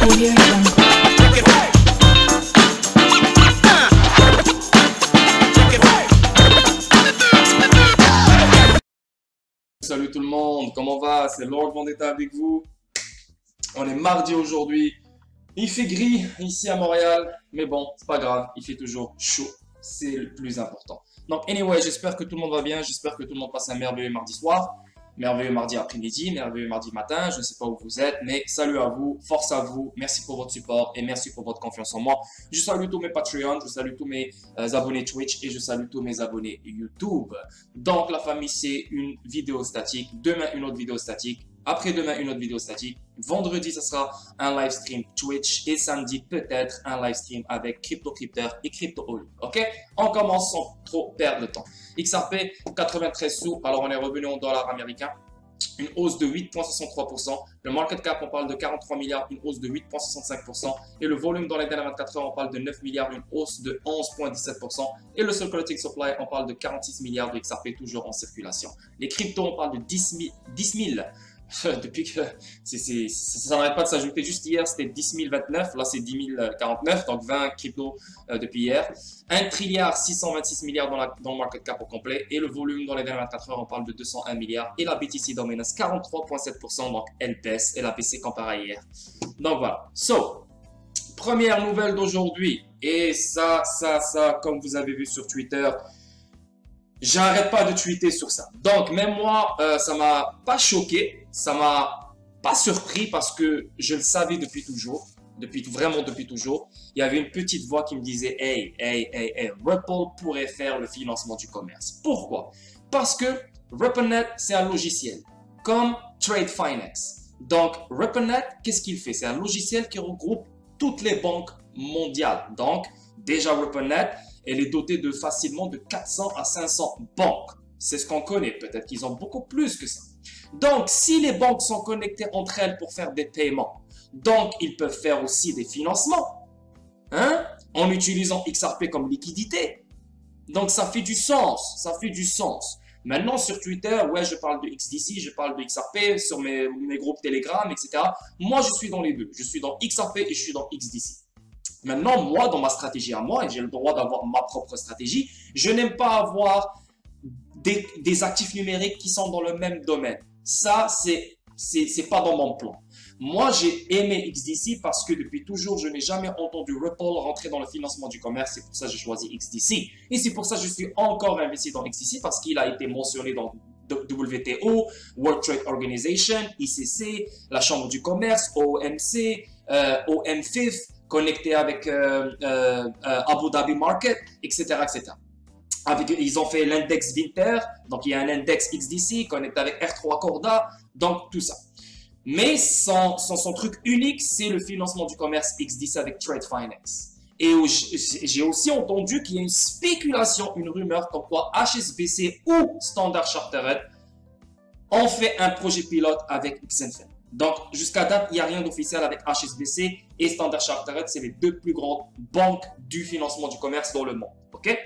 Audio Jungle. Salut tout le monde, comment va? C'est Lord Vendetta avec vous. On est mardi aujourd'hui. Il fait gris ici à Montréal, mais bon, c'est pas grave, il fait toujours chaud. C'est le plus important. Donc, anyway, j'espère que tout le monde va bien. J'espère que tout le monde passe un merveilleux mardi soir, merveilleux mardi après-midi, merveilleux mardi matin. Je ne sais pas où vous êtes, mais salut à vous, force à vous. Merci pour votre support et merci pour votre confiance en moi. Je salue tous mes Patreons, je salue tous mes abonnés Twitch et je salue tous mes abonnés YouTube. Donc, la famille, c'est une vidéo statique. Demain, une autre vidéo statique. Après-demain, une autre vidéo statique. Vendredi, ce sera un live stream Twitch. Et samedi, peut-être un live stream avec CryptoCrypter et CryptoOlu. OK? On commence sans trop perdre de temps. XRP, 93 sous. Alors, on est revenu en dollars américains. Une hausse de 8,63%. Le market cap, on parle de 43 milliards, une hausse de 8,65%. Et le volume dans les dernières 24 heures, on parle de 9 milliards, une hausse de 11,17%. Et le circulating supply, on parle de 46 milliards de XRP, toujours en circulation. Les cryptos, on parle de 10 000. Depuis que ça n'arrête pas de s'ajouter. Juste hier, c'était 10 029. Là, c'est 10 049. Donc, 20 cryptos depuis hier. 1 trilliard 626 milliards dans le market cap au complet. Et le volume dans les dernières 24 heures, on parle de 201 milliards. Et la BTC Dominance, 43,7%. Donc, elle baisse. Et la PC comparé à hier. Donc, voilà. So, première nouvelle d'aujourd'hui. Et ça, comme vous avez vu sur Twitter, j'arrête pas de tweeter sur ça. Donc, même moi, ça m'a pas choqué, ça m'a pas surpris parce que je le savais depuis toujours, vraiment depuis toujours. Il y avait une petite voix qui me disait « Hey, Ripple pourrait faire le financement du commerce. » Pourquoi? Parce que RippleNet, c'est un logiciel comme Trade Finance. Donc, RippleNet, qu'est-ce qu'il fait? C'est un logiciel qui regroupe toutes les banques mondiales. Donc, déjà RippleNet, elle est dotée de facilement de 400 à 500 banques. C'est ce qu'on connaît. Peut-être qu'ils ont beaucoup plus que ça. Donc, si les banques sont connectées entre elles pour faire des paiements, donc ils peuvent faire aussi des financements, hein, en utilisant XRP comme liquidité. Donc, ça fait du sens. Ça fait du sens. Maintenant, sur Twitter, ouais, je parle de XDC, je parle de XRP, sur mes groupes Telegram, etc. Moi, je suis dans les deux. Je suis dans XRP et je suis dans XDC. Maintenant, moi, dans ma stratégie à moi, et j'ai le droit d'avoir ma propre stratégie, je n'aime pas avoir des actifs numériques qui sont dans le même domaine. Ça, c'est pas dans mon plan. Moi, j'ai aimé XDC parce que depuis toujours, je n'ai jamais entendu Ripple rentrer dans le financement du commerce. C'est pour ça que j'ai choisi XDC. Et c'est pour ça que je suis encore investi dans XDC parce qu'il a été mentionné dans WTO, World Trade Organization, ICC, la Chambre du commerce, OMC, OMFIF, connecté avec Abu Dhabi Market, etc. Ils ont fait l'index Vinter, donc il y a un index XDC connecté avec R3 Corda, donc tout ça. Mais son truc unique, c'est le financement du commerce XDC avec Trade Finance. Et j'ai aussi entendu qu'il y a une spéculation, une rumeur comme quoi HSBC ou Standard Chartered ont fait un projet pilote avec Xinfin. Donc, jusqu'à date, il n'y a rien d'officiel avec HSBC et Standard Chartered. C'est les deux plus grandes banques du financement du commerce dans le monde. OK?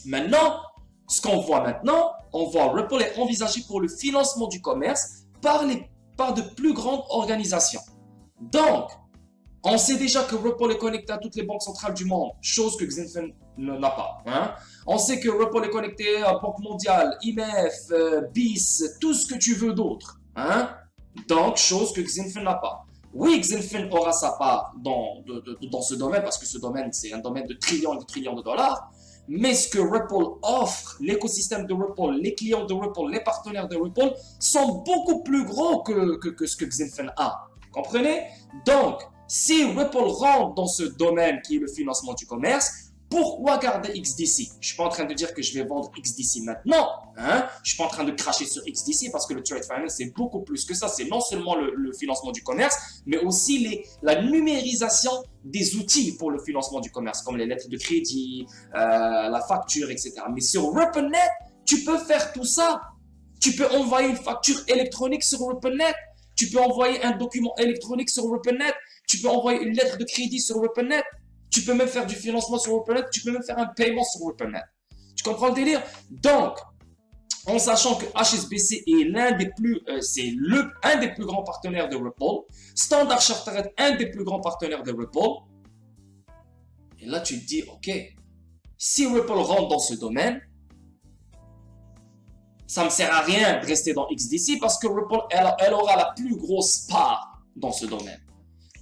Maintenant, ce qu'on voit maintenant, on voit Ripple est envisagé pour le financement du commerce par de plus grandes organisations. Donc, on sait déjà que Ripple est connecté à toutes les banques centrales du monde, chose que Xinfin n'a pas. Hein? On sait que Ripple est connecté à Banque mondiale, IMF, BIS, tout ce que tu veux d'autre. Hein? Donc, chose que Xinfin n'a pas. Oui, Xinfin aura sa part dans ce domaine, parce que ce domaine, c'est un domaine de trillions et de trillions de dollars. Mais ce que Ripple offre, l'écosystème de Ripple, les clients de Ripple, les partenaires de Ripple, sont beaucoup plus gros que ce que Xinfin a. Comprenez? Donc, si Ripple rentre dans ce domaine qui est le financement du commerce, pourquoi garder XDC? Je ne suis pas en train de dire que je vais vendre XDC maintenant. Hein? Je ne suis pas en train de cracher sur XDC parce que le Trade Finance, c'est beaucoup plus que ça. C'est non seulement le financement du commerce, mais aussi la numérisation des outils pour le financement du commerce, comme les lettres de crédit, la facture, etc. Mais sur RippleNet, tu peux faire tout ça. Tu peux envoyer une facture électronique sur RippleNet. Tu peux envoyer un document électronique sur RippleNet. Tu peux envoyer une lettre de crédit sur RippleNet. Tu peux même faire du financement sur RippleNet. Tu peux même faire un paiement sur RippleNet. Tu comprends le délire? Donc, en sachant que HSBC est un des plus grands partenaires de Ripple, Standard Chartered, un des plus grands partenaires de Ripple. Et là, tu te dis, ok, si Ripple rentre dans ce domaine, ça ne me sert à rien de rester dans XDC parce que Ripple, elle aura la plus grosse part dans ce domaine.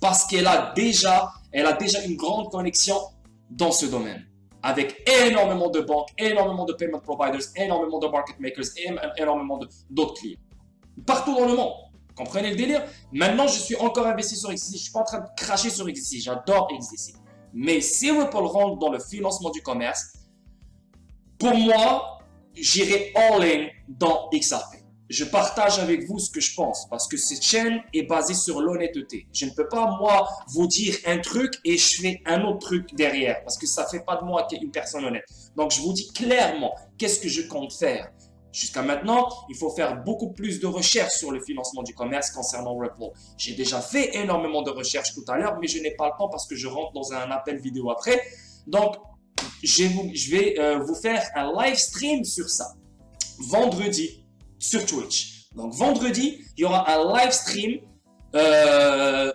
Parce qu'elle a déjà une grande connexion dans ce domaine. Avec énormément de banques, énormément de payment providers, énormément de market makers, énormément d'autres clients. Partout dans le monde. Comprenez le délire? Maintenant, je suis encore investi sur XDC. Je ne suis pas en train de cracher sur XDC. J'adore XDC. Mais si Ripple rentre dans le financement du commerce, pour moi, j'irai all-in dans XRP. Je partage avec vous ce que je pense parce que cette chaîne est basée sur l'honnêteté. Je ne peux pas, moi, vous dire un truc et je fais un autre truc derrière parce que ça ne fait pas de moi une personne honnête. Donc, je vous dis clairement qu'est-ce que je compte faire. Jusqu'à maintenant, il faut faire beaucoup plus de recherches sur le financement du commerce concernant Ripple. J'ai déjà fait énormément de recherches tout à l'heure, mais je n'ai pas le temps parce que je rentre dans un appel vidéo après. Donc, je vais vous faire un live stream sur ça. Vendredi. Sur Twitch. Donc vendredi, il y aura un live stream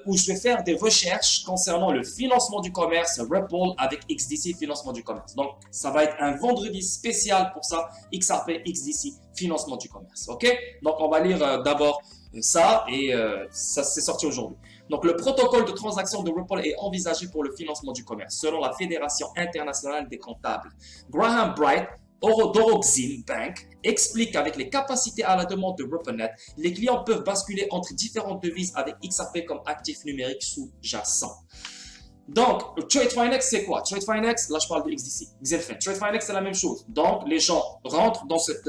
où je vais faire des recherches concernant le financement du commerce Ripple avec XDC financement du commerce. Donc ça va être un vendredi spécial pour ça, XRP, XDC financement du commerce. Ok? Donc on va lire d'abord ça et ça s'est sorti aujourd'hui. Donc le protocole de transaction de Ripple est envisagé pour le financement du commerce selon la Fédération internationale des comptables. Graham Bright, d'Oroxim Bank, explique qu'avec les capacités à la demande de RippleNet, les clients peuvent basculer entre différentes devises avec XRP comme actif numérique sous-jacent. Donc, TradeFinex, c'est quoi? TradeFinex, là je parle de XDC, Xenfen. TradeFinex, c'est la même chose. Donc, les gens rentrent dans cette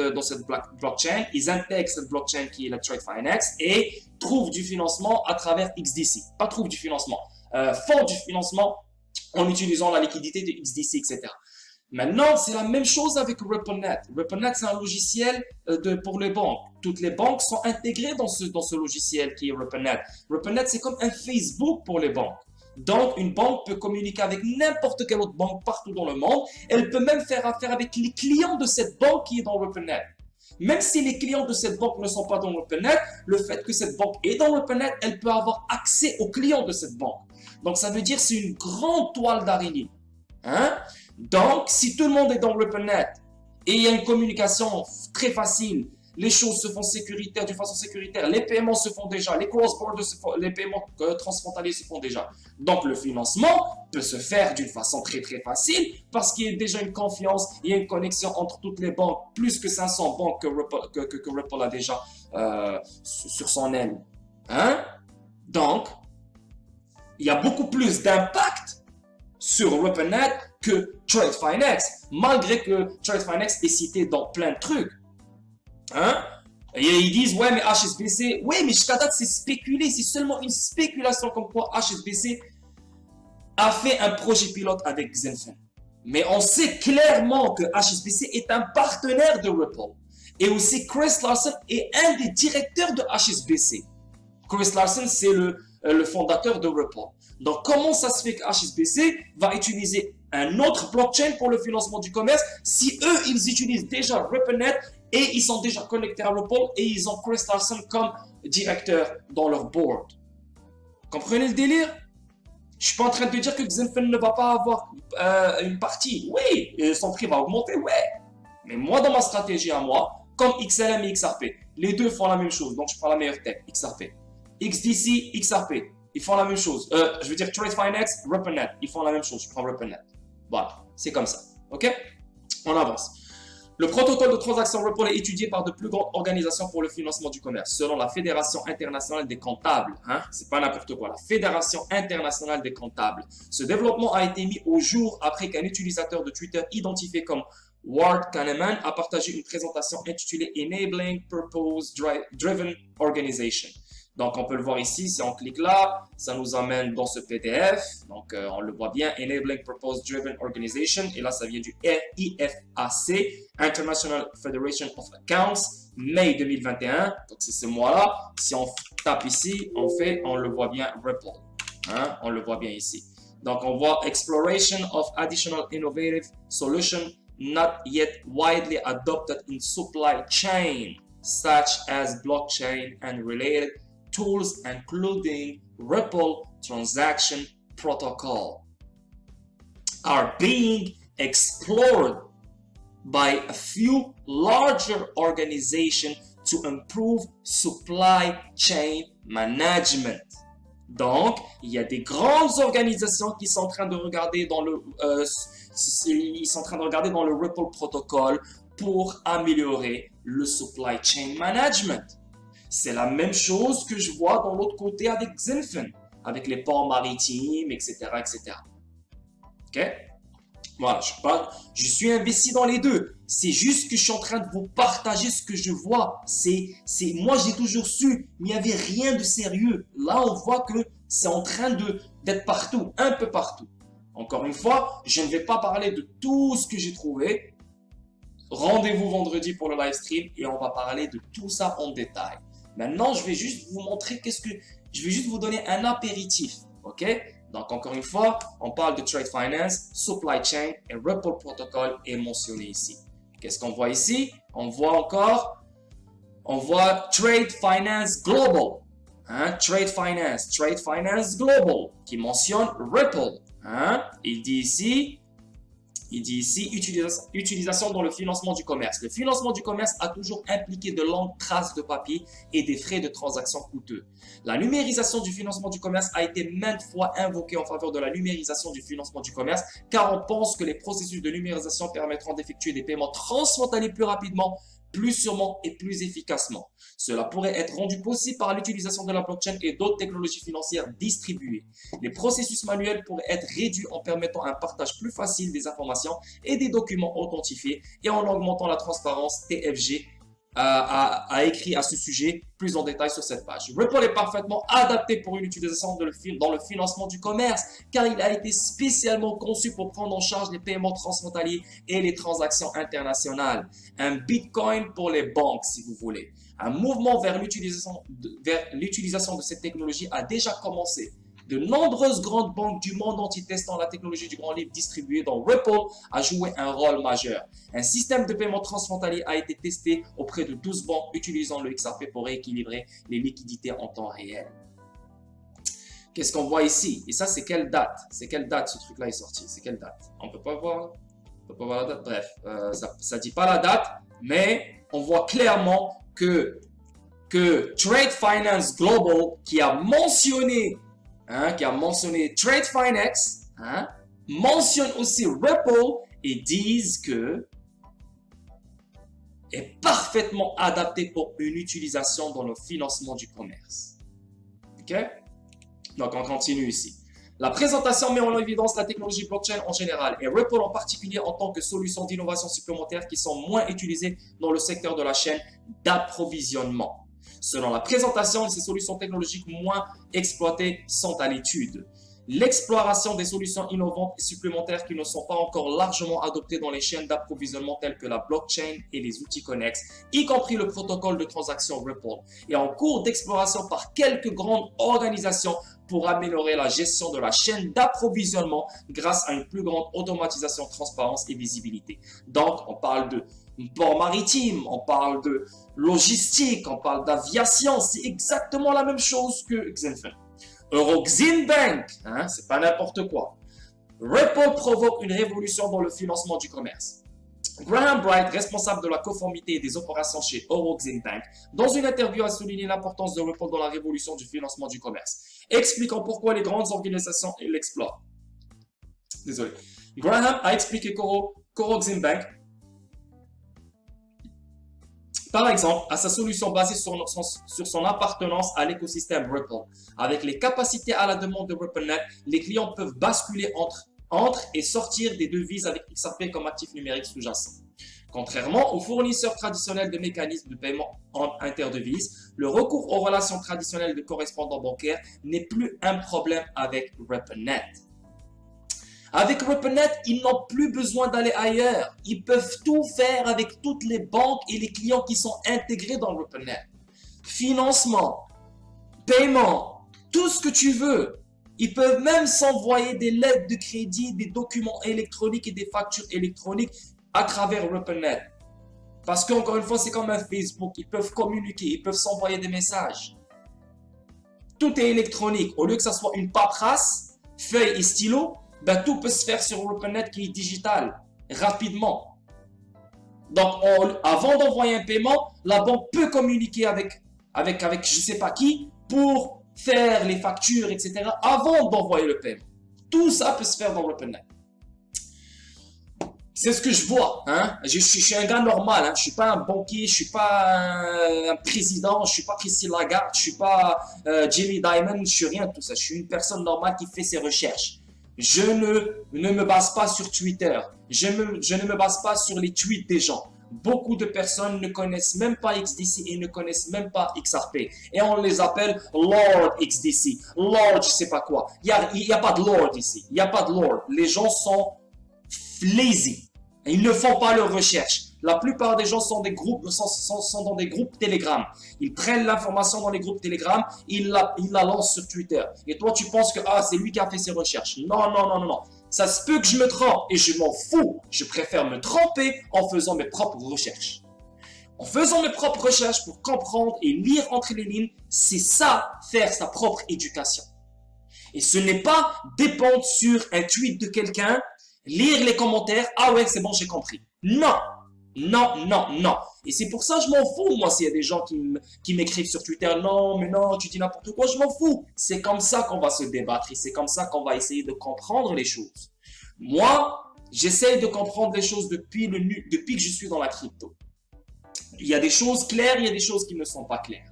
blockchain, ils intègrent cette blockchain qui est la TradeFinex et trouvent du financement à travers XDC. Pas trouvent du financement, font du financement en utilisant la liquidité de XDC, etc. Maintenant, c'est la même chose avec RippleNet. RippleNet, c'est un logiciel pour les banques. Toutes les banques sont intégrées dans ce logiciel qui est RippleNet. RippleNet, c'est comme un Facebook pour les banques. Donc, une banque peut communiquer avec n'importe quelle autre banque partout dans le monde. Elle peut même faire affaire avec les clients de cette banque qui est dans RippleNet. Même si les clients de cette banque ne sont pas dans RippleNet, le fait que cette banque est dans RippleNet, elle peut avoir accès aux clients de cette banque. Donc, ça veut dire que c'est une grande toile d'araignée. Hein? Donc, si tout le monde est dans RippleNet et il y a une communication très facile, les choses se font de façon sécuritaire, les paiements se font déjà, les cross-border les paiements transfrontaliers se font déjà. Donc, le financement peut se faire d'une façon très facile parce qu'il y a déjà une confiance, il y a une connexion entre toutes les banques, plus que 500 banques que Ripple a déjà sur son aile. Hein? Donc, il y a beaucoup plus d'impact sur RippleNet que TradeFinex, malgré que TradeFinex est cité dans plein de trucs. Hein? Et ils disent, ouais, mais HSBC, ouais, mais jusqu'à date, c'est spéculé, c'est seulement une spéculation comme quoi HSBC a fait un projet pilote avec Xenfen. Mais on sait clairement que HSBC est un partenaire de Ripple. Et aussi, Chris Larsen est un des directeurs de HSBC. Chris Larsen, c'est le fondateur de Ripple. Donc, comment ça se fait que HSBC va utiliser un autre blockchain pour le financement du commerce si eux, ils utilisent déjà RippleNet et ils sont déjà connectés à Ripple et ils ont Chris Larsen comme directeur dans leur board. Comprenez le délire? Je ne suis pas en train de dire que Xenfen ne va pas avoir une partie. Oui, son prix va augmenter, ouais. Mais moi, dans ma stratégie à moi, comme XLM et XRP, les deux font la même chose. Donc, je prends la meilleure tech, XRP. XDC, XRP. Ils font la même chose. Je veux dire TradeFinex, RippleNet. Ils font la même chose. Je prends RippleNet. Voilà, c'est comme ça. Ok? On avance. Le protocole de transaction Ripple est étudié par de plus grandes organisations pour le financement du commerce, selon la Fédération internationale des comptables. Hein? C'est pas n'importe quoi. La Fédération internationale des comptables. Ce développement a été mis au jour après qu'un utilisateur de Twitter identifié comme Ward Kahneman a partagé une présentation intitulée Enabling Purpose Driven Organization. Donc, on peut le voir ici, si on clique là, ça nous amène dans ce PDF. Donc, on le voit bien, Enabling Purpose Driven Organization. Et là, ça vient du IFAC, International Federation of Accounts, mai 2021. Donc, c'est ce mois-là. Si on tape ici, on le voit bien, Ripple. Hein? On le voit bien ici. Donc, on voit Exploration of Additional Innovative Solutions not yet widely adopted in supply chain, such as blockchain and related tools, including Ripple transaction protocol, are being explored by a few larger organizations to improve supply chain management. Donc, il y a des grandes organisations qui sont en train de regarder dans le, Ripple protocol pour améliorer le supply chain management. C'est la même chose que je vois dans l'autre côté avec Zinfin, avec les ports maritimes, etc., etc. Ok? Voilà, je suis investi dans les deux. C'est juste que je suis en train de vous partager ce que je vois. Moi, j'ai toujours su, mais il n'y avait rien de sérieux. Là, on voit que c'est en train d'être partout, un peu partout. Encore une fois, je ne vais pas parler de tout ce que j'ai trouvé. Rendez-vous vendredi pour le live stream et on va parler de tout ça en détail. Maintenant, je vais juste vous montrer je vais juste vous donner un apéritif, ok? Donc, encore une fois, on parle de Trade Finance, Supply Chain et Ripple Protocol est mentionné ici. Qu'est-ce qu'on voit ici? On voit Trade Finance Global. Hein? Trade Finance Global qui mentionne Ripple. Hein? Il dit ici, utilisation dans le financement du commerce. Le financement du commerce a toujours impliqué de longues traces de papier et des frais de transaction coûteux. La numérisation du financement du commerce a été maintes fois invoquée en faveur de la numérisation du financement du commerce, car on pense que les processus de numérisation permettront d'effectuer des paiements transfrontaliers plus rapidement, plus sûrement et plus efficacement. Cela pourrait être rendu possible par l'utilisation de la blockchain et d'autres technologies financières distribuées. Les processus manuels pourraient être réduits en permettant un partage plus facile des informations et des documents authentifiés et en augmentant la transparence. TFG a écrit à ce sujet plus en détail sur cette page. Ripple est parfaitement adapté pour une utilisation dans le financement du commerce car il a été spécialement conçu pour prendre en charge les paiements transfrontaliers et les transactions internationales. Un Bitcoin pour les banques, si vous voulez. Un mouvement vers l'utilisation de cette technologie a déjà commencé. De nombreuses grandes banques du monde entier testant la technologie du grand livre distribué dans Ripple a joué un rôle majeur. Un système de paiement transfrontalier a été testé auprès de 12 banques utilisant le XRP pour rééquilibrer les liquidités en temps réel. Qu'est-ce qu'on voit ici? Et ça, c'est quelle date? C'est quelle date ce truc-là est sorti? C'est quelle date? On ne peut pas voir. On peut pas voir la date. Bref, ça ne dit pas la date, mais on voit clairement que Trade Finance Global qui a mentionné Trade Finance, mentionne aussi Ripple et disent que est parfaitement adapté pour une utilisation dans le financement du commerce. Ok? Donc, on continue ici. La présentation met en évidence la technologie blockchain en général et Ripple en particulier en tant que solution d'innovation supplémentaire qui sont moins utilisées dans le secteur de la chaîne d'approvisionnement. Selon la présentation, ces solutions technologiques moins exploitées sont à l'étude. L'exploration des solutions innovantes et supplémentaires qui ne sont pas encore largement adoptées dans les chaînes d'approvisionnement telles que la blockchain et les outils connexes, y compris le protocole de transaction Ripple, est en cours d'exploration par quelques grandes organisations pour améliorer la gestion de la chaîne d'approvisionnement grâce à une plus grande automatisation, transparence et visibilité. Donc, on parle de port maritime, on parle de logistique, on parle d'aviation, c'est exactement la même chose que Zinfin. EuroXim Bank, c'est pas n'importe quoi. Ripple provoque une révolution dans le financement du commerce. Graham Bright, responsable de la conformité et des opérations chez EuroXim Bank, dans une interview a souligné l'importance de Ripple dans la révolution du financement du commerce, expliquant pourquoi les grandes organisations l'exploitent. Désolé. Graham a expliqué qu'EuroXim Bank, par exemple, à sa solution basée sur son appartenance à l'écosystème Ripple. Avec les capacités à la demande de RippleNet, les clients peuvent basculer entre et sortir des devises avec XRP comme actif numérique sous-jacent. Contrairement aux fournisseurs traditionnels de mécanismes de paiement interdevises, le recours aux relations traditionnelles de correspondants bancaires n'est plus un problème avec RippleNet. Avec RippleNet, ils n'ont plus besoin d'aller ailleurs. Ils peuvent tout faire avec toutes les banques et les clients qui sont intégrés dans RippleNet. Financement, paiement, tout ce que tu veux. Ils peuvent même s'envoyer des lettres de crédit, des documents électroniques et des factures électroniques à travers RippleNet. Parce qu'encore une fois, c'est comme un Facebook. Ils peuvent communiquer, ils peuvent s'envoyer des messages. Tout est électronique. Au lieu que ça soit une paperasse, feuille et stylo, ben, tout peut se faire sur RippleNet qui est digital, rapidement. Donc, avant d'envoyer un paiement, la banque peut communiquer avec je ne sais pas qui pour faire les factures, etc. avant d'envoyer le paiement. Tout ça peut se faire dans RippleNet. C'est ce que je vois. Hein? Je suis un gars normal. Hein? Je ne suis pas un banquier, je ne suis pas un président, je ne suis pas Christine Lagarde, je ne suis pas Jamie Dimon, je ne suis rien de tout ça. Je suis une personne normale qui fait ses recherches. Je ne me base pas sur Twitter. Je ne me base pas sur les tweets des gens. Beaucoup de personnes ne connaissent même pas XDC et ne connaissent même pas XRP. Et on les appelle Lord XDC. Lord, je sais pas quoi. Il y a pas de Lord ici. Il n'y a pas de Lord. Les gens sont lazy. Ils ne font pas leurs recherches. La plupart des gens sont dans des groupes Telegram. Ils prennent l'information dans les groupes Telegram, ils la lancent sur Twitter. Et toi, tu penses que c'est lui qui a fait ses recherches. Non, non, non, non, non. Ça se peut que je me trompe et je m'en fous. Je préfère me tromper en faisant mes propres recherches. En faisant mes propres recherches pour comprendre et lire entre les lignes, c'est ça, faire sa propre éducation. Et ce n'est pas dépendre sur un tweet de quelqu'un, lire les commentaires, ah ouais, c'est bon, j'ai compris. Non, non, non, non. Et c'est pour ça que je m'en fous, moi, s'il y a des gens qui m'écrivent sur Twitter, non, mais non, tu dis n'importe quoi, je m'en fous. C'est comme ça qu'on va se débattre et c'est comme ça qu'on va essayer de comprendre les choses. Moi, j'essaye de comprendre les choses depuis que je suis dans la crypto. Il y a des choses claires, il y a des choses qui ne sont pas claires.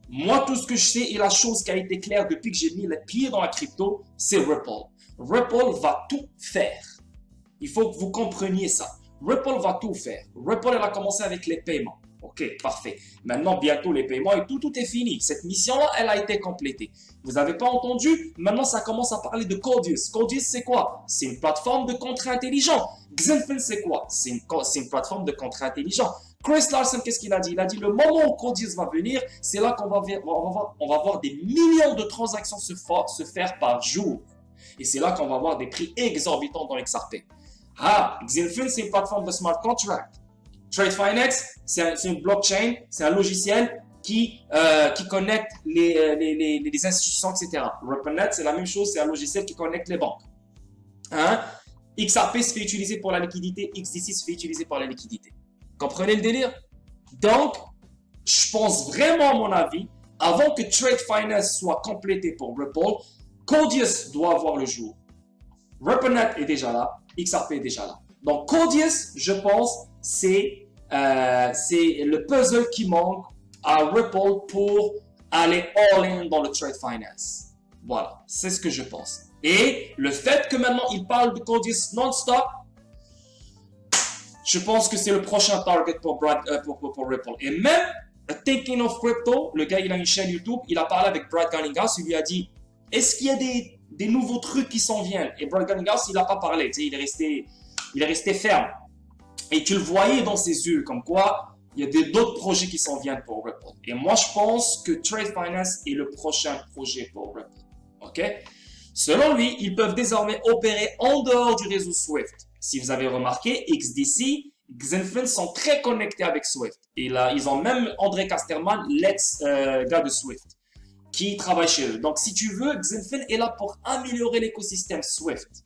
Moi, tout ce que je sais et la chose qui a été claire depuis que j'ai mis les pieds dans la crypto, c'est Ripple. Ripple va tout faire. Il faut que vous compreniez ça. Ripple va tout faire. Ripple, elle a commencé avec les paiements. Ok, parfait. Maintenant, bientôt, les paiements et tout est fini. Cette mission-là, elle a été complétée. Vous n'avez pas entendu? Maintenant, ça commence à parler de Codius. Codius, c'est quoi? C'est une plateforme de contrats intelligents. Xenfin, c'est quoi? C'est une plateforme de contrats intelligents. Chris Larsen, qu'est-ce qu'il a dit? Il a dit, le moment où Codius va venir, c'est là qu'on va voir des millions de transactions se faire par jour. Et c'est là qu'on va avoir des prix exorbitants dans XRP. Xenfin, c'est une plateforme de smart contract. Trade Finance, c'est une blockchain, c'est un logiciel qui connecte les institutions, etc. RippleNet, c'est la même chose, c'est un logiciel qui connecte les banques. XRP se fait utiliser pour la liquidité, XDC se fait utiliser pour la liquidité. Comprenez le délire? Donc, je pense vraiment, à mon avis, avant que Trade Finance soit complété pour Ripple, Codius doit voir le jour. RippleNet est déjà là, XRP est déjà là. Donc, Codius, je pense, c'est le puzzle qui manque à Ripple pour aller all-in dans le Trade Finance. Voilà, c'est ce que je pense. Et le fait que maintenant, il parle de Codius non-stop, je pense que c'est le prochain target pour Ripple. Et même, Thinking of Crypto, le gars, il a une chaîne YouTube, il a parlé avec Brad Garlinghouse, il lui a dit, est-ce qu'il y a des nouveaux trucs qui s'en viennent? Et Brad Garlinghouse, il n'a pas parlé, il est resté ferme. Et tu le voyais dans ses yeux, comme quoi, il y a d'autres projets qui s'en viennent pour Ripple. Et moi, je pense que Trade Finance est le prochain projet pour Ripple. OK? Selon lui, ils peuvent désormais opérer en dehors du réseau Swift. Si vous avez remarqué, XDC, Xenfin sont très connectés avec Swift. Et là, ils ont même André Casterman, l'ex-gars de Swift, qui travaille chez eux. Donc, si tu veux, Xenfin est là pour améliorer l'écosystème Swift.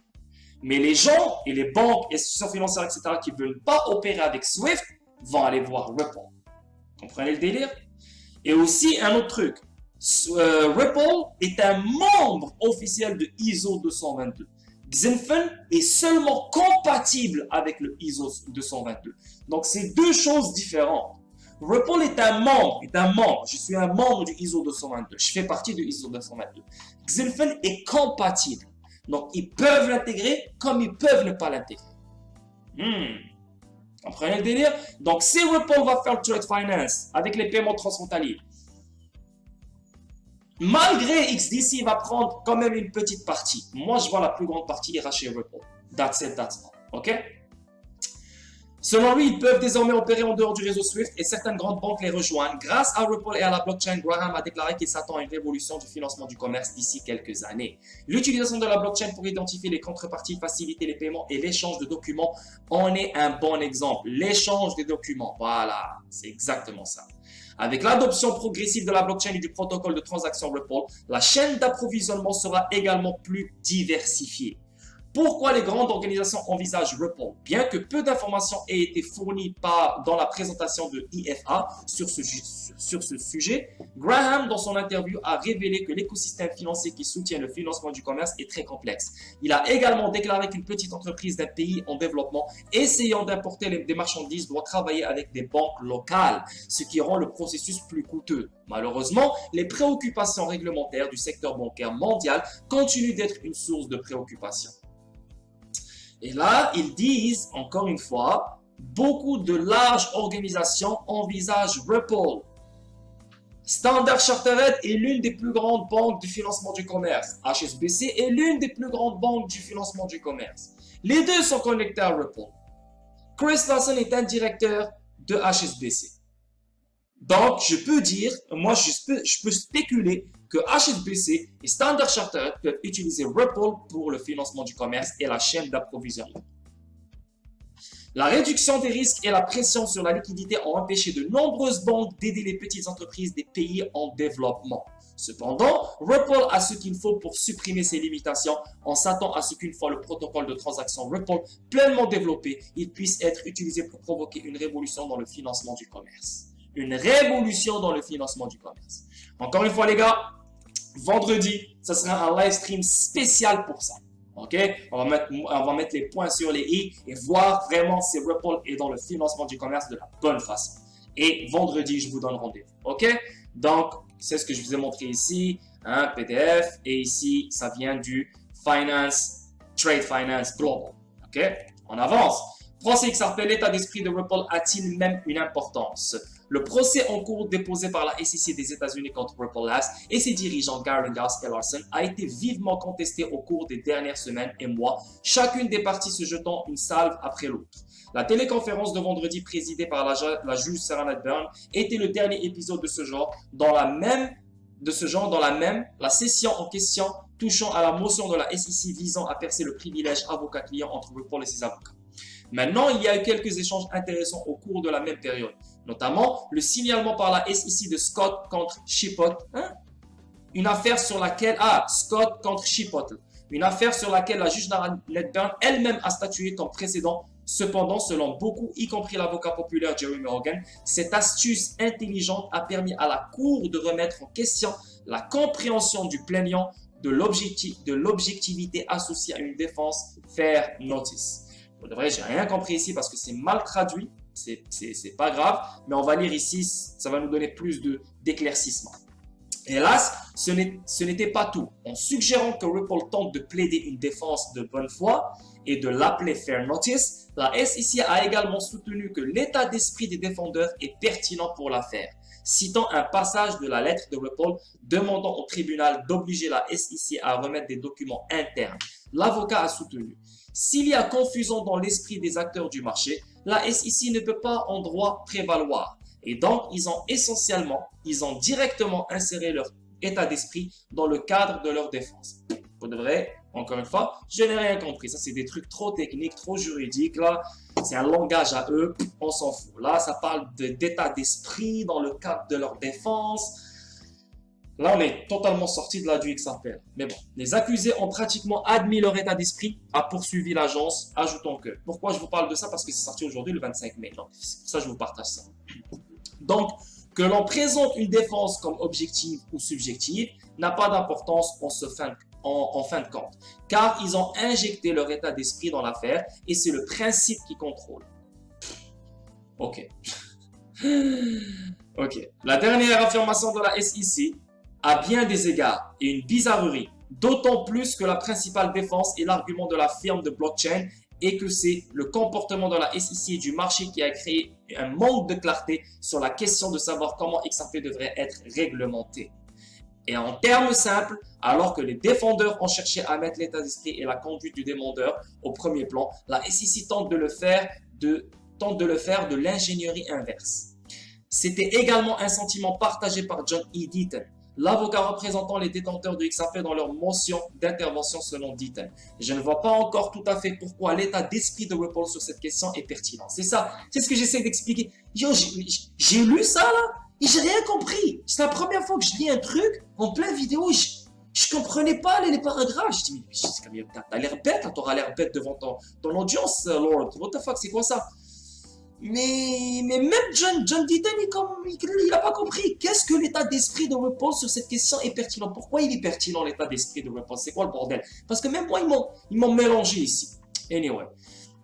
Mais les gens et les banques, institutions financières, etc., qui ne veulent pas opérer avec Swift, vont aller voir Ripple. Comprenez le délire? Et aussi, un autre truc. Ripple est un membre officiel de ISO 222. Xenfin est seulement compatible avec le ISO 222. Donc, c'est deux choses différentes. Ripple est un membre. Je suis un membre du ISO 222. Je fais partie du ISO 222. Xenfin est compatible. Donc, ils peuvent l'intégrer comme ils peuvent ne pas l'intégrer. Comprenez le délire? Donc, si Ripple va faire le Trade Finance avec les paiements transfrontaliers, malgré XDC, il va prendre quand même une petite partie. Moi, je vois la plus grande partie ira chez Ripple. That's it, that's all. OK? Selon lui, ils peuvent désormais opérer en dehors du réseau SWIFT et certaines grandes banques les rejoignent. Grâce à Ripple et à la blockchain, Graham a déclaré qu'il s'attend à une révolution du financement du commerce d'ici quelques années. L'utilisation de la blockchain pour identifier les contreparties, faciliter les paiements et l'échange de documents en est un bon exemple. L'échange des documents, voilà, c'est exactement ça. Avec l'adoption progressive de la blockchain et du protocole de transaction Ripple, la chaîne d'approvisionnement sera également plus diversifiée. Pourquoi les grandes organisations envisagent Ripple? Bien que peu d'informations aient été fournies dans la présentation de IFA sur ce sujet, Graham, dans son interview, a révélé que l'écosystème financier qui soutient le financement du commerce est très complexe. Il a également déclaré qu'une petite entreprise d'un pays en développement essayant d'importer des marchandises doit travailler avec des banques locales, ce qui rend le processus plus coûteux. Malheureusement, les préoccupations réglementaires du secteur bancaire mondial continuent d'être une source de préoccupation. Et là, ils disent, encore une fois, beaucoup de larges organisations envisagent Ripple. Standard Chartered est l'une des plus grandes banques du financement du commerce. HSBC est l'une des plus grandes banques du financement du commerce. Les deux sont connectés à Ripple. Chris Lawson est un directeur de HSBC. Donc, je peux dire, moi, je peux spéculer que HSBC et Standard Chartered peuvent utiliser Ripple pour le financement du commerce et la chaîne d'approvisionnement. La réduction des risques et la pression sur la liquidité ont empêché de nombreuses banques d'aider les petites entreprises des pays en développement. Cependant, Ripple a ce qu'il faut pour supprimer ces limitations en s'attendant à ce qu'une fois le protocole de transaction Ripple pleinement développé, il puisse être utilisé pour provoquer une révolution dans le financement du commerce. Une révolution dans le financement du commerce. Encore une fois, les gars, vendredi, ça sera un live stream spécial pour ça. OK? On va mettre les points sur les i et voir vraiment si Ripple est dans le financement du commerce de la bonne façon. Et vendredi, je vous donne rendez-vous. OK? Donc, c'est ce que je vous ai montré ici, un PDF. Et ici, ça vient du Trade Finance Global. OK? On avance. Procès XRP, l'état d'esprit de Ripple a-t-il même une importance? Le procès en cours déposé par la SEC des États-Unis contre Ripple Labs et ses dirigeants Gary Gauss et Larson a été vivement contesté au cours des dernières semaines et mois, chacune des parties se jetant une salve après l'autre. La téléconférence de vendredi présidée par la juge Sarah Nedburn était le dernier épisode de ce genre dans la session en question touchant à la motion de la SEC visant à percer le privilège avocat-client entre Ripple et ses avocats. Maintenant, il y a eu quelques échanges intéressants au cours de la même période, notamment le signalement par la SEC de Scott contre Chipotle, une affaire sur laquelle Scott contre Chipotle, une affaire sur laquelle la juge Nedburn elle-même a statué comme précédent. Cependant, selon beaucoup, y compris l'avocat populaire Jerry Morgan, cette astuce intelligente a permis à la Cour de remettre en question la compréhension du plaignant de l'objectivité associée à une défense fair notice. Pour de vrai, j'ai rien compris ici parce que c'est mal traduit, c'est pas grave, mais on va lire ici, ça va nous donner plus d'éclaircissement. Hélas, ce n'était pas tout. En suggérant que Ripple tente de plaider une défense de bonne foi et de l'appeler fair notice, la SEC a également soutenu que l'état d'esprit des défendeurs est pertinent pour l'affaire, citant un passage de la lettre de Ripple demandant au tribunal d'obliger la SEC à remettre des documents internes. L'avocat a soutenu: s'il y a confusion dans l'esprit des acteurs du marché, la SEC ne peut pas en droit prévaloir. Et donc, ils ont directement inséré leur état d'esprit dans le cadre de leur défense. Pour de vrai, encore une fois, je n'ai rien compris. Ça, c'est des trucs trop techniques, trop juridiques. Là, c'est un langage à eux, on s'en fout. Là, ça parle d'état d'esprit dans le cadre de leur défense. Là, on est totalement sorti de la du XRP. Mais bon, les accusés ont pratiquement admis leur état d'esprit, a poursuivi l'agence. Ajoutons que. Pourquoi je vous parle de ça? Parce que c'est sorti aujourd'hui, le 25 mai. Donc, c'est pour ça que je vous partage ça. Donc, que l'on présente une défense comme objective ou subjective n'a pas d'importance en fin de compte, car ils ont injecté leur état d'esprit dans l'affaire et c'est le principe qui contrôle. Ok. Ok. La dernière affirmation de la SEC a bien des égards et une bizarrerie, d'autant plus que la principale défense est l'argument de la firme de blockchain et que c'est le comportement de la SEC et du marché qui a créé un manque de clarté sur la question de savoir comment XRP devrait être réglementé. Et en termes simples, alors que les défendeurs ont cherché à mettre l'état d'esprit et la conduite du demandeur au premier plan, la SEC tente de le faire tente de le faire de l'ingénierie inverse. C'était également un sentiment partagé par John E. Deaton, l'avocat représentant les détenteurs de XRP dans leur motion d'intervention selon Deaton. Je ne vois pas encore tout à fait pourquoi l'état d'esprit de Ripple sur cette question est pertinent. C'est ça, c'est ce que j'essaie d'expliquer. Yo, j'ai lu ça là, et j'ai rien compris. C'est la première fois que je lis un truc en pleine vidéo, je comprenais pas les paragraphes. Je dis, mais t'as l'air bête, t'auras l'air bête devant ton audience, Lord. What the fuck, c'est quoi ça? Mais même John Deaton, il n'a pas compris. Qu'est-ce que l'état d'esprit de Ripple sur cette question est pertinent? Pourquoi il est pertinent l'état d'esprit de Ripple? C'est quoi le bordel? Parce que même moi, ils m'ont mélangé ici. Anyway.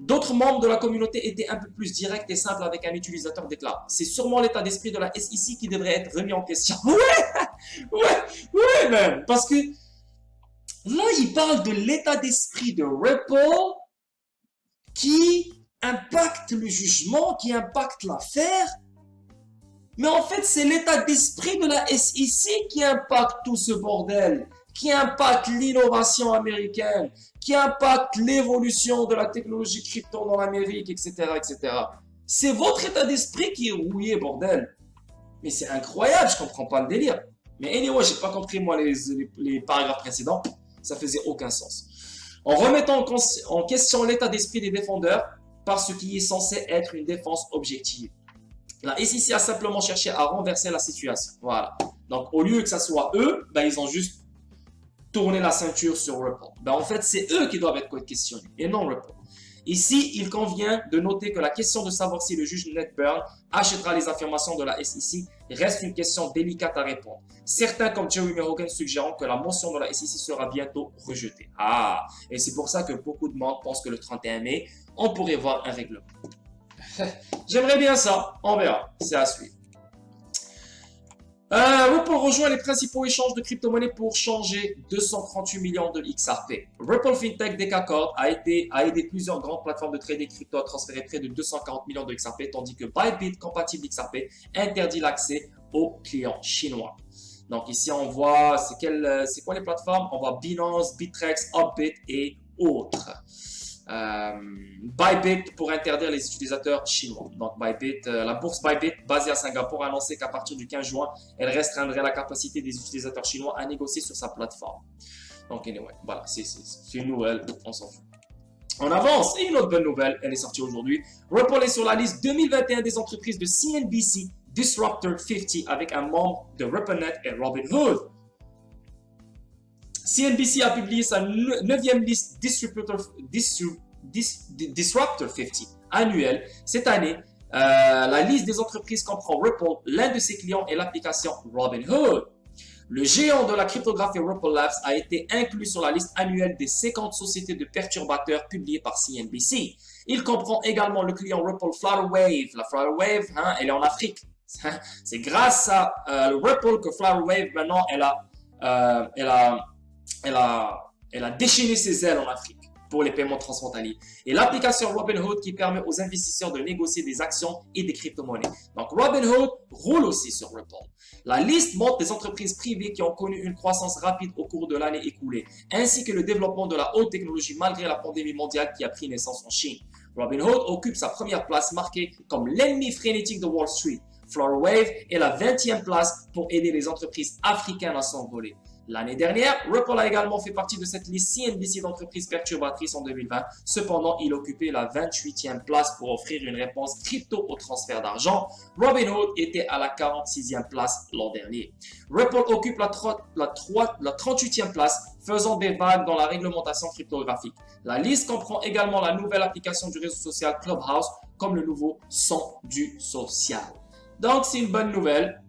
D'autres membres de la communauté étaient un peu plus directs et simples avec un utilisateur déclaré. C'est sûrement l'état d'esprit de la SEC qui devrait être remis en question. Ouais, même. Parce que là, il parle de l'état d'esprit de Ripple qui impacte le jugement, qui impacte l'affaire. Mais en fait, c'est l'état d'esprit de la SEC qui impacte tout ce bordel, qui impacte l'innovation américaine, qui impacte l'évolution de la technologie crypto dans l'Amérique, etc., etc. C'est votre état d'esprit qui est rouillé, bordel. Mais c'est incroyable, je comprends pas le délire. Mais anyway, j'ai pas compris, moi, les paragraphes précédents. Ça faisait aucun sens. En remettant en question l'état d'esprit des défendeurs, par ce qui est censé être une défense objective. La SEC a simplement cherché à renverser la situation. Voilà. Donc, au lieu que ça soit eux, ben, ils ont juste tourné la ceinture sur Ripple. Ben, en fait, c'est eux qui doivent être questionnés et non Ripple. Ici, il convient de noter que la question de savoir si le juge Ned Burn achètera les affirmations de la SEC reste une question délicate à répondre. Certains, comme Jeremy Hogan, suggérant que la motion de la SEC sera bientôt rejetée. Ah, et c'est pour ça que beaucoup de monde pensent que le 31 mai, on pourrait voir un règlement. J'aimerais bien ça. On verra. C'est à suivre. Ripple rejoint les principaux échanges de crypto-monnaies pour changer 238 millions de XRP. Ripple FinTech Decacord a aidé plusieurs grandes plateformes de trading crypto à transférer près de 240 millions de XRP, tandis que Bybit, compatible XRP, interdit l'accès aux clients chinois. Donc ici, on voit, c'est quoi les plateformes? On voit Binance, Bittrex, Upbit et autres. Bybit pour interdire les utilisateurs chinois. Donc Bybit, la bourse Bybit basée à Singapour a annoncé qu'à partir du 15 juin, elle restreindrait la capacité des utilisateurs chinois à négocier sur sa plateforme. Donc anyway, voilà, c'est une nouvelle, on s'en fout. On avance, et une autre bonne nouvelle, elle est sortie aujourd'hui. Ripple est sur la liste 2021 des entreprises de CNBC Disruptor 50 avec un membre de RippleNet et Robinhood. CNBC a publié sa 9e liste Disruptor 50 annuelle cette année. La liste des entreprises comprend Ripple, l'un de ses clients et l'application Robinhood. Le géant de la cryptographie Ripple Labs a été inclus sur la liste annuelle des 50 sociétés de perturbateurs publiées par CNBC. Il comprend également le client Ripple Flutterwave. La Flutterwave, elle est en Afrique. C'est grâce à Ripple que Flutterwave, maintenant, elle a déchaîné ses ailes en Afrique pour les paiements transfrontaliers. Et l'application Robinhood qui permet aux investisseurs de négocier des actions et des crypto-monnaies. Donc Robinhood roule aussi sur Ripple. La liste montre des entreprises privées qui ont connu une croissance rapide au cours de l'année écoulée, ainsi que le développement de la haute technologie malgré la pandémie mondiale qui a pris naissance en Chine. Robinhood occupe sa première place marquée comme l'ennemi frénétique de Wall Street. Flutterwave est la 20e place pour aider les entreprises africaines à s'envoler. L'année dernière, Ripple a également fait partie de cette liste CNBC d'entreprises perturbatrices en 2020. Cependant, il occupait la 28e place pour offrir une réponse crypto au transfert d'argent. Robinhood était à la 46e place l'an dernier. Ripple occupe la 38e place, faisant des vagues dans la réglementation cryptographique. La liste comprend également la nouvelle application du réseau social Clubhouse, comme le nouveau son du social. Donc, c'est une bonne nouvelle.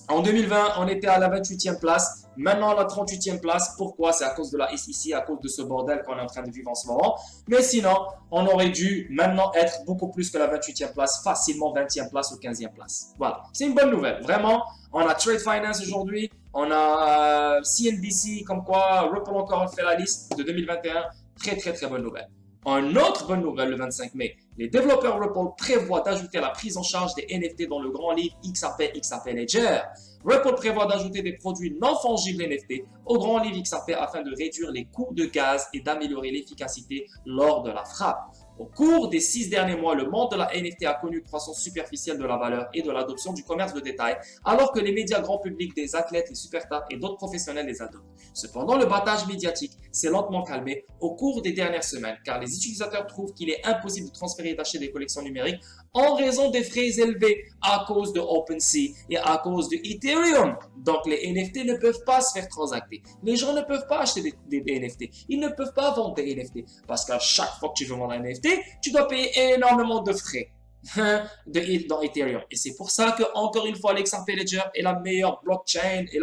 En 2020, on était à la 28e place. Maintenant, à la 38e place. Pourquoi? C'est à cause de la SEC, à cause de ce bordel qu'on est en train de vivre en ce moment. Mais sinon, on aurait dû maintenant être beaucoup plus que la 28e place, facilement 20e place ou 15e place. Voilà, c'est une bonne nouvelle. Vraiment, on a Trade Finance aujourd'hui. On a CNBC, comme quoi Ripple encore fait la liste de 2021. Très, très, très bonne nouvelle. Une autre bonne nouvelle le 25 mai, les développeurs Ripple prévoient d'ajouter la prise en charge des NFT dans le grand livre XRP Ledger. Ripple prévoit d'ajouter des produits non fongibles NFT au grand livre XRP afin de réduire les coûts de gaz et d'améliorer l'efficacité lors de la frappe. Au cours des 6 derniers mois, le monde de la NFT a connu une croissance superficielle de la valeur et de l'adoption du commerce de détail, alors que les médias grand public, des athlètes, les superstars et d'autres professionnels les adoptent. Cependant, le battage médiatique s'est lentement calmé au cours des dernières semaines, car les utilisateurs trouvent qu'il est impossible de transférer et d'acheter des collections numériques en raison des frais élevés à cause de OpenSea et à cause de Ethereum. Donc, les NFT ne peuvent pas se faire transacter. Les gens ne peuvent pas acheter des NFT. Ils ne peuvent pas vendre des NFT. Parce qu'à chaque fois que tu veux vendre un NFT, tu dois payer énormément de frais dans Ethereum. Et c'est pour ça que, encore une fois, l'XRP Ledger est la meilleure blockchain et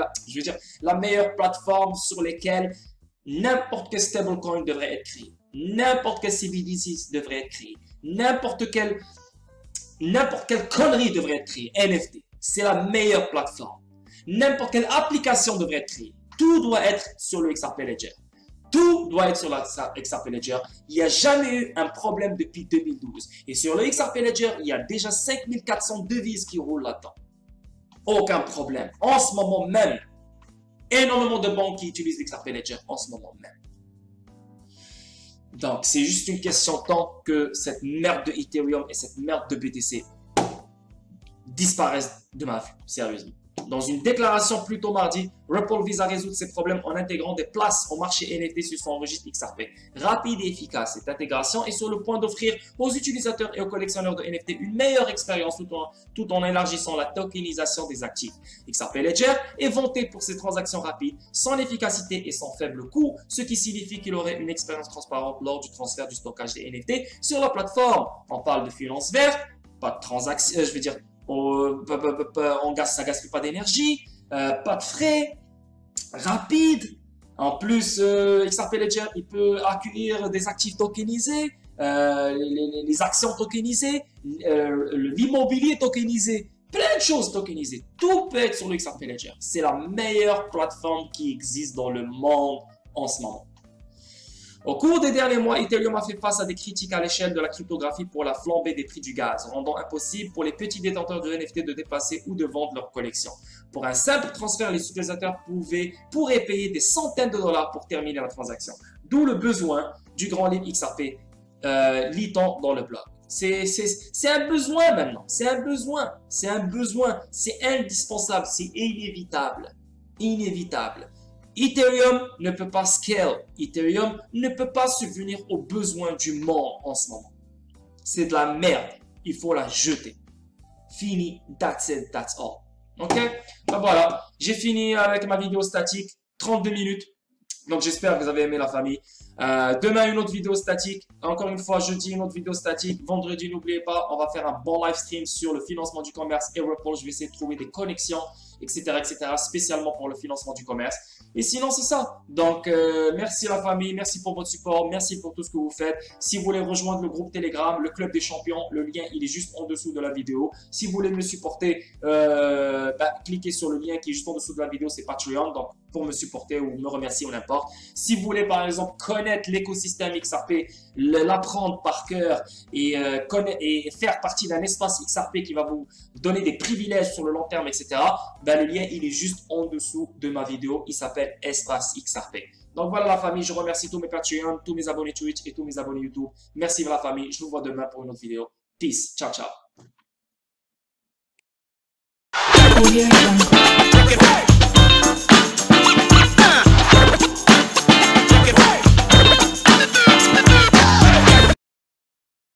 la meilleure plateforme sur laquelle n'importe quel stablecoin devrait être créé. N'importe quel CBDC devrait être créé. N'importe quelle connerie devrait être créée. NFT, c'est la meilleure plateforme. N'importe quelle application devrait être créée. Tout doit être sur le XRP Ledger. Tout doit être sur la XRP Ledger. Il n'y a jamais eu un problème depuis 2012. Et sur le XRP Ledger, il y a déjà 5400 devises qui roulent là-dedans. Aucun problème. En ce moment même, énormément de banques qui utilisent l'XRP Ledger en ce moment même. Donc, c'est juste une question de temps que cette merde de Ethereum et cette merde de BTC disparaissent de ma vue, sérieusement. Dans une déclaration plus tôt mardi, Ripple vise à résoudre ces problèmes en intégrant des places au marché NFT sur son registre XRP. Rapide et efficace, cette intégration est sur le point d'offrir aux utilisateurs et aux collectionneurs de NFT une meilleure expérience tout en élargissant la tokenisation des actifs. XRP Ledger est vanté pour ses transactions rapides, son efficacité et son faible coût, ce qui signifie qu'il aurait une expérience transparente lors du transfert du stockage des NFT sur la plateforme. On parle de finance verte, pas de transactions, ça ne gaspille pas d'énergie, pas de frais, rapide. En plus, XRP Ledger, il peut accueillir des actifs tokenisés, les actions tokenisées, l'immobilier tokenisé, plein de choses tokenisées. Tout peut être sur le XRP Ledger. C'est la meilleure plateforme qui existe dans le monde en ce moment. Au cours des derniers mois, Ethereum a fait face à des critiques à l'échelle de la cryptographie pour la flambée des prix du gaz, rendant impossible pour les petits détenteurs de NFT de déplacer ou de vendre leur collection. Pour un simple transfert, les utilisateurs pourraient payer des centaines de dollars pour terminer la transaction. D'où le besoin du grand livre XRP, lit-on dans le blog. C'est un besoin maintenant, c'est un besoin, c'est indispensable, c'est inévitable. Ethereum ne peut pas scale. Ethereum ne peut pas subvenir aux besoins du monde en ce moment. C'est de la merde. Il faut la jeter. Fini. That's it. That's all. Ok? Ben voilà. J'ai fini avec ma vidéo statique. 32 minutes. Donc j'espère que vous avez aimé la famille. Demain, une autre vidéo statique. Encore une fois, jeudi, une autre vidéo statique. Vendredi, n'oubliez pas, on va faire un bon live stream sur le financement du commerce et Ripple. Je vais essayer de trouver des connexions, etc., spécialement pour le financement du commerce. Et sinon, c'est ça. Donc, merci la famille, merci pour votre support, merci pour tout ce que vous faites. Si vous voulez rejoindre le groupe Telegram, le Club des Champions, le lien, il est juste en dessous de la vidéo. Si vous voulez me supporter, cliquez sur le lien qui est juste en dessous de la vidéo, c'est Patreon. Donc, pour me supporter ou me remercier ou n'importe. Si vous voulez, par exemple, connaître l'écosystème XRP, l'apprendre par cœur et faire partie d'un espace XRP qui va vous donner des privilèges sur le long terme, etc., ben, le lien, il est juste en dessous de ma vidéo. Il s'appelle Espace XRP. Donc voilà la famille, je remercie tous mes Patreons, tous mes abonnés Twitch et tous mes abonnés YouTube. Merci la famille, je vous vois demain pour une autre vidéo. Peace, ciao, ciao.